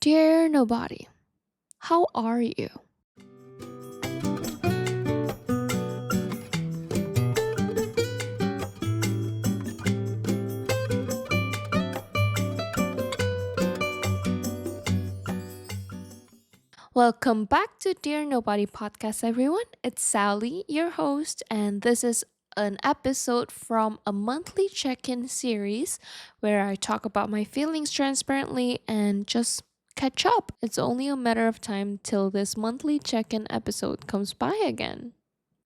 Dear Nobody, how are you? Welcome back to Dear Nobody podcast, everyone. It's Sally, your host, and this is an episode from a monthly check in series where I talk about my feelings transparently and just catch up. It's only a matter of time till this monthly check in episode comes by again.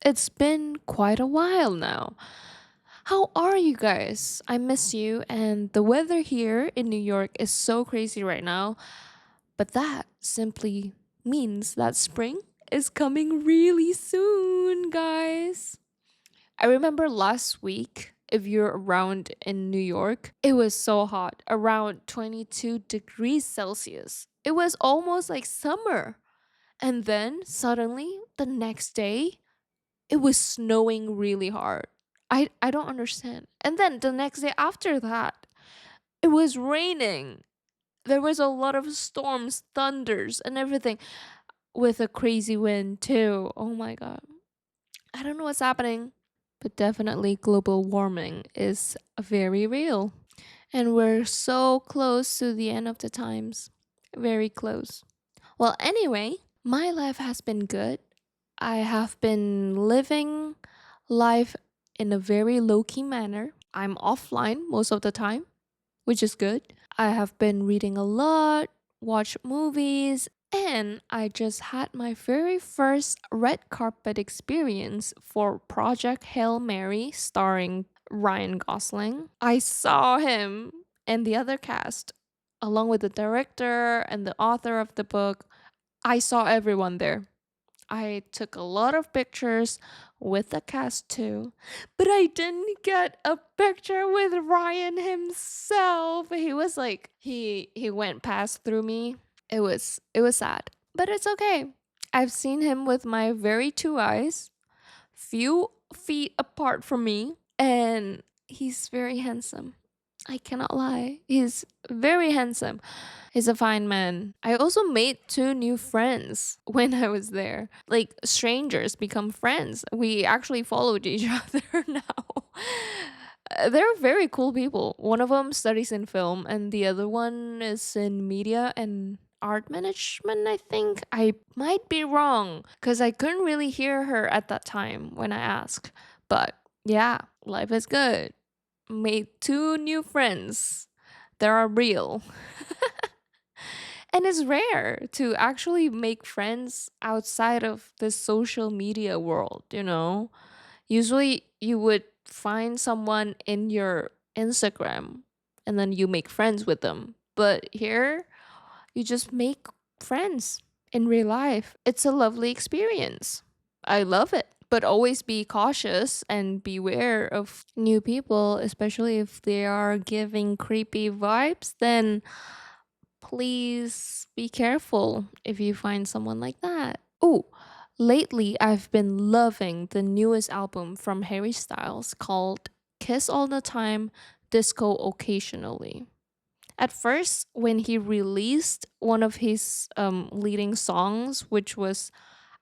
It's been quite a while now. How are you guys? I miss you, and the weather here in New York is so crazy right now, but that simply means that spring is coming really soon, guys. I remember last week, if you're around in New York, it was so hot, around 22 degrees Celsius. It was almost like summer. And then suddenly, the next day, it was snowing really hard. I don't understand. And then the next day after that, it was raining. There was a lot of storms, thunders, and everything with a crazy wind too. Oh my god. I don't know what's happening, but definitely global warming is very real. And we're so close to the end of the times. Very close. Well, anyway, my life has been good. I have been living life in a very low key manner. I'm offline most of the time, which is good. I have been reading a lot, watched movies, and I just had my very first red carpet experience for Project Hail Mary starring Ryan Gosling. I saw him and the other cast, along with the director and the author of the book. I saw everyone there. I took a lot of pictures with the cast too, but I didn't get a picture with Ryan himself. He was like he went past through me. It was sad, but it's okay. I've seen him with my very two eyes, few feet apart from me, and he's very handsome. I cannot lie. He's very handsome. He's a fine man. I also made two new friends when I was there. Like strangers become friends. We actually followed each other now. They're very cool people. One of them studies in film, and the other one is in media and art management, I think. I might be wrong because I couldn't really hear her at that time when I asked. But yeah, life is good. Made two new friends. They are real. And it's rare to actually make friends outside of the social media world, you know? Usually you would find someone in your Instagram and then you make friends with them. But here, you just make friends in real life. It's a lovely experience. I love it. But always be cautious and beware of new people, especially if they are giving creepy vibes. Then please be careful if you find someone like that. Oh, lately I've been loving the newest album from Harry Styles called Kiss All the Time, Disco Occasionally. At first, when he released one of his leading songs, which was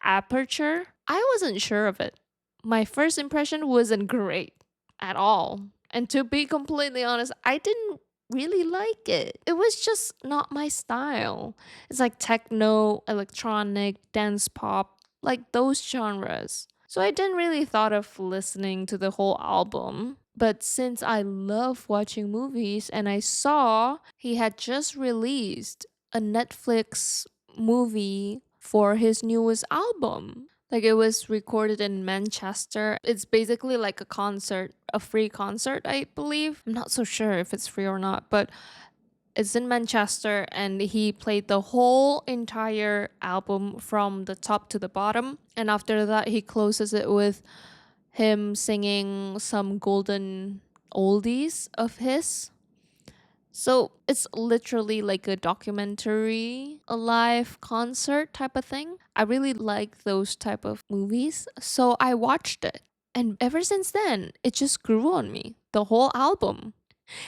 Aperture, I wasn't sure of it. My first impression wasn't great at all. And to be completely honest, I didn't really like it. It was just not my style. It's like techno, electronic, dance pop, like those genres. So I didn't really thought of listening to the whole album. But since I love watching movies and I saw he had just released a Netflix movie for his newest album. Like it was recorded in Manchester. It's basically like a concert, a free concert, I believe. I'm not so sure if it's free or not, but it's in Manchester and he played the whole entire album from the top to the bottom. And after that, he closes it with him singing some golden oldies of his. So it's literally like a documentary, a live concert type of thing. I really like those type of movies. So I watched it. And ever since then, it just grew on me. The whole album.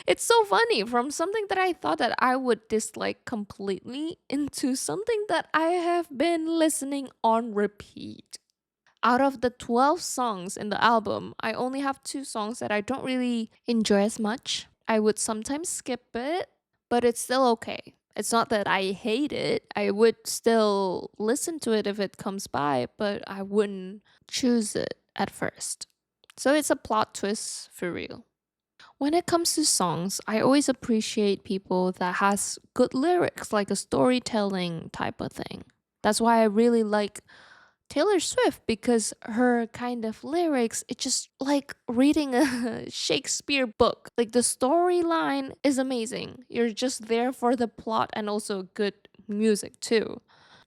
It's so funny, from something that I thought that I would dislike completely into something that I have been listening on repeat. Out of the 12 songs in the album, I only have two songs that I don't really enjoy as much. I would sometimes skip it, but it's still okay. It's not that I hate it. I would still listen to it if it comes by, but I wouldn't choose it at first. So it's a plot twist for real. When it comes to songs, I always appreciate people that has good lyrics, like a storytelling type of thing. That's why I really like Taylor Swift, because her kind of lyrics, it's just like reading a Shakespeare book. Like the storyline is amazing. You're just there for the plot and also good music too.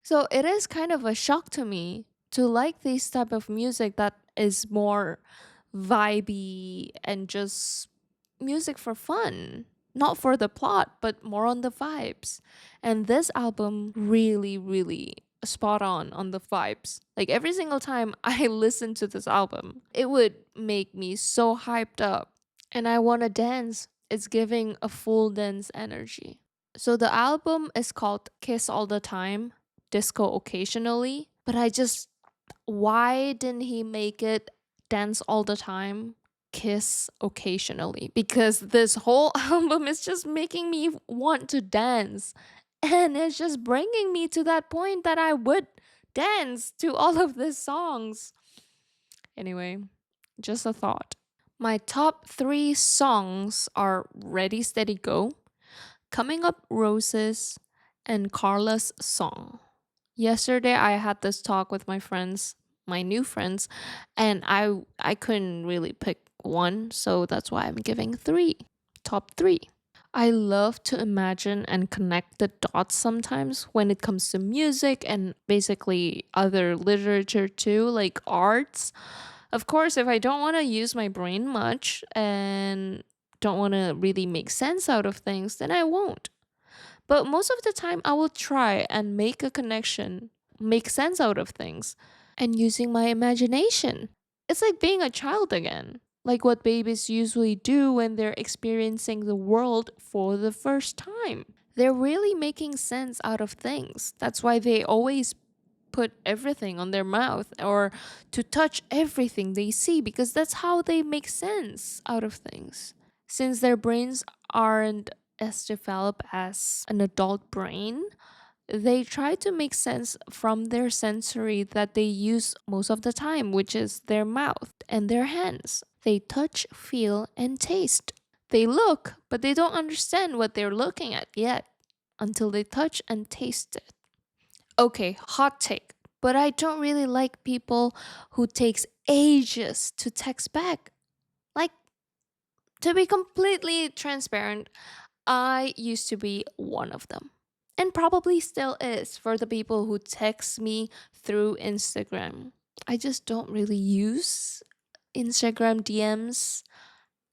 So it is kind of a shock to me to like this type of music that is more vibey and just music for fun. Not for the plot, but more on the vibes. And this album really, really spot on the vibes. Like every single time I listen to this album, it would make me so hyped up. And I want to dance. It's giving a full dance energy. So the album is called Kiss All the Time, Disco Occasionally. But I just, why didn't he make it Dance All the Time, Kiss Occasionally? Because this whole album is just making me want to dance. And it's just bringing me to that point that I would dance to all of these songs. Anyway, just a thought. My top three songs are Ready, Steady, Go, Coming Up Roses, and Carla's Song. Yesterday I had this talk with my friends, my new friends, and I couldn't really pick one, so that's why I'm giving three. Top three. I love to imagine and connect the dots sometimes when it comes to music and basically other literature too, like arts. Of course, if I don't want to use my brain much and don't want to really make sense out of things, then I won't. But most of the time, I will try and make a connection, make sense out of things, and using my imagination. It's like being a child again, like what babies usually do when they're experiencing the world for the first time. They're really making sense out of things. That's why they always put everything on their mouth or to touch everything they see, because that's how they make sense out of things. Since their brains aren't as developed as an adult brain, they try to make sense from their sensory that they use most of the time, which is their mouth and their hands. They touch, feel, and taste. They look, but they don't understand what they're looking at yet until they touch and taste it. Okay, hot take. But I don't really like people who takes ages to text back. Like, to be completely transparent, I used to be one of them. And probably still is for the people who text me through Instagram. I just don't really use Instagram DMs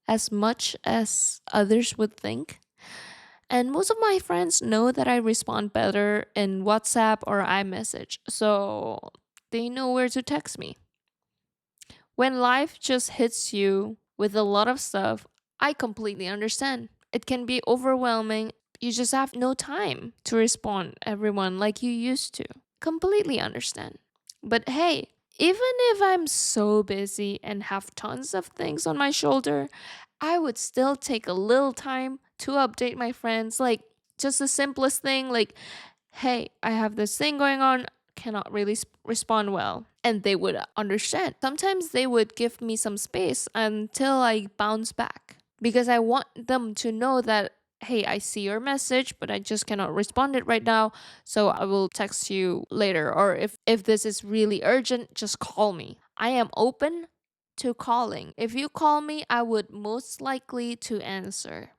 as much as others would think. And most of my friends know that I respond better in WhatsApp or iMessage, so they know where to text me. When life just hits you with a lot of stuff, I completely understand. It can be overwhelming. You just have no time to respond everyone like you used to. Completely understand. But hey, even if I'm so busy and have tons of things on my shoulder, I would still take a little time to update my friends. Like, just the simplest thing, like, hey, I have this thing going on, cannot really respond well. And they would understand. Sometimes they would give me some space until I bounce back, because I want them to know that, hey, I see your message, but I just cannot respond it right now. So I will text you later. Or if this is really urgent, just call me. I am open to calling. If you call me, I would most likely to answer.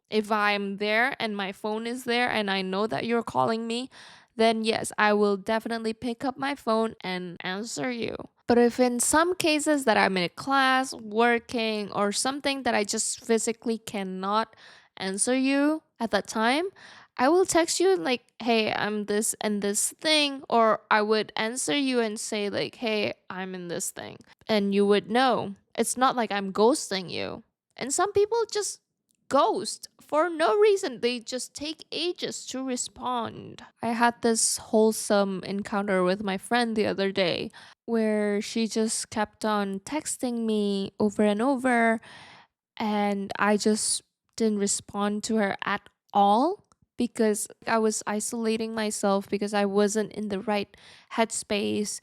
If I'm there and my phone is there and I know that you're calling me, then yes, I will definitely pick up my phone and answer you. But if in some cases that I'm in a class, working, or something that I just physically cannot answer you at that time, I will text you like, hey, I'm this and this thing. Or I would answer you and say, like, hey, I'm in this thing. And you would know. It's not like I'm ghosting you. And some people just ghost for no reason. They just take ages to respond. I had this wholesome encounter with my friend the other day where she just kept on texting me over and over, and I just didn't respond to her at all because I was isolating myself because I wasn't in the right headspace,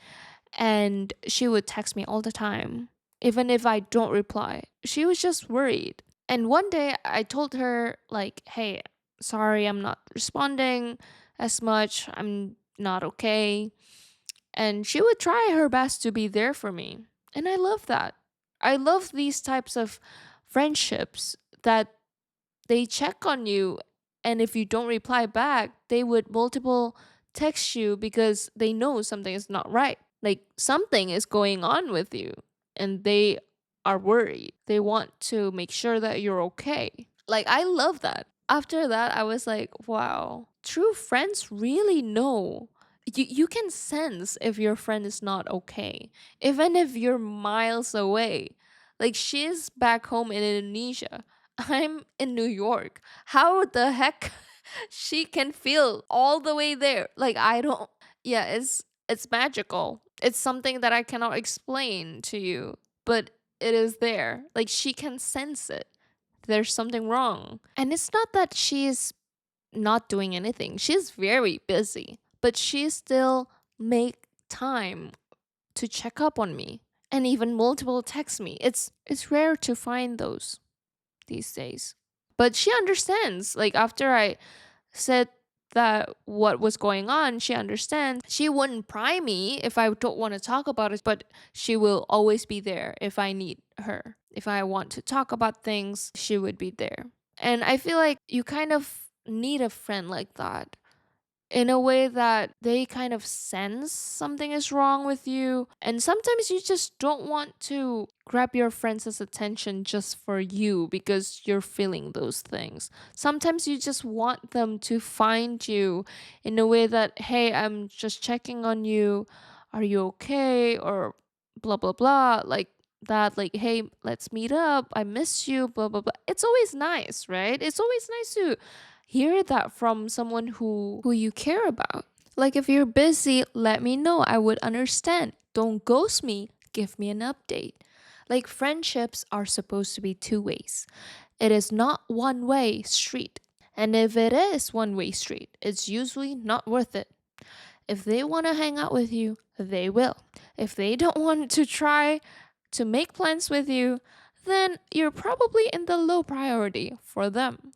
and she would text me all the time even if I don't reply. She was just worried. And one day I told her like, "Hey, sorry I'm not responding as much. I'm not okay." And she would try her best to be there for me. And I love that. I love these types of friendships that they check on you, and if you don't reply back, they would multiple text you because they know something is not right. Like something is going on with you and they are worried. They want to make sure that you're okay. Like I love that. After that, I was like, wow, true friends really know. You can sense if your friend is not okay, even if you're miles away. Like she's back home in Indonesia. I'm in New York. How the heck she can feel all the way there? Like I don't. Yeah, it's magical. It's something that I cannot explain to you, but it is there. Like she can sense it. There's something wrong. And it's not that she's not doing anything. She's very busy, but she still make time to check up on me and even multiple text me. It's rare to find those these days. But she understands. Like after I said that what was going on, she understands. She wouldn't pry me if I don't want to talk about it, but she will always be there if I need her. If I want to talk about things, she would be there. And I feel like you kind of need a friend like that, in a way that they kind of sense something is wrong with you. And sometimes you just don't want to grab your friends' attention just for you because you're feeling those things. Sometimes you just want them to find you in a way that, hey, I'm just checking on you. Are you okay? Or blah, blah, blah. Like, that, like, hey, let's meet up, I miss you, blah blah blah. It's always nice, right? It's always nice to hear that from someone who you care about. Like if you're busy, let me know. I would understand. Don't ghost me. Give me an update. Like friendships are supposed to be two ways. It is not one way street. And if it is one way street, it's usually not worth it. If they want to hang out with you, they will. If they don't want to try to make plans with you, then you're probably in the low priority for them.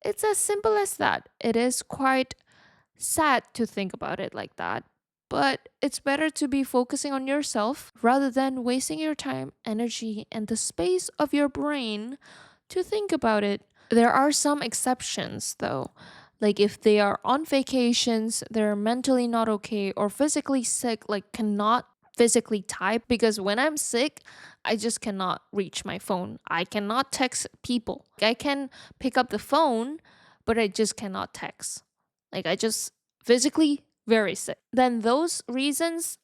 It's as simple as that. It is quite sad to think about it like that, but it's better to be focusing on yourself rather than wasting your time, energy, and the space of your brain to think about it. There are some exceptions though. Like if they are on vacations, they're mentally not okay or physically sick, like cannot physically type, because when I'm sick, I just cannot reach my phone. I cannot text people. I can pick up the phone, but I just cannot text. Like I just physically very sick. Then those reasons,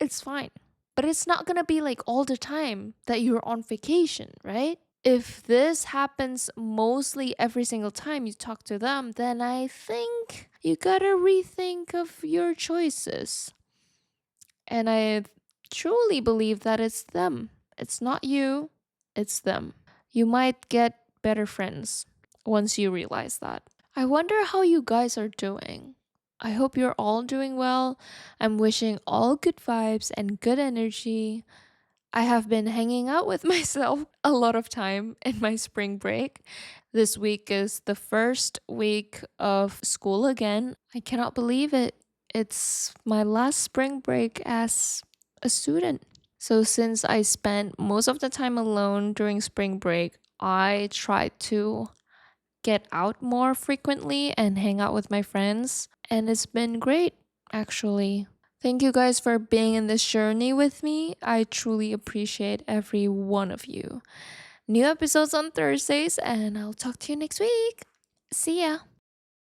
it's fine. But it's not gonna be like all the time that you're on vacation, right? If this happens mostly every single time you talk to them, then I think you gotta rethink of your choices. And I truly believe that it's them. It's not you, it's them. You might get better friends once you realize that. I wonder how you guys are doing. I hope you're all doing well. I'm wishing all good vibes and good energy. I have been hanging out with myself a lot of time in my spring break. This week is the first week of school again. I cannot believe it. It's my last spring break as a student. So, since I spent most of the time alone during spring break, I tried to get out more frequently and hang out with my friends. And it's been great, actually. Thank you guys for being in this journey with me. I truly appreciate every one of you. New episodes on Thursdays, and I'll talk to you next week. See ya.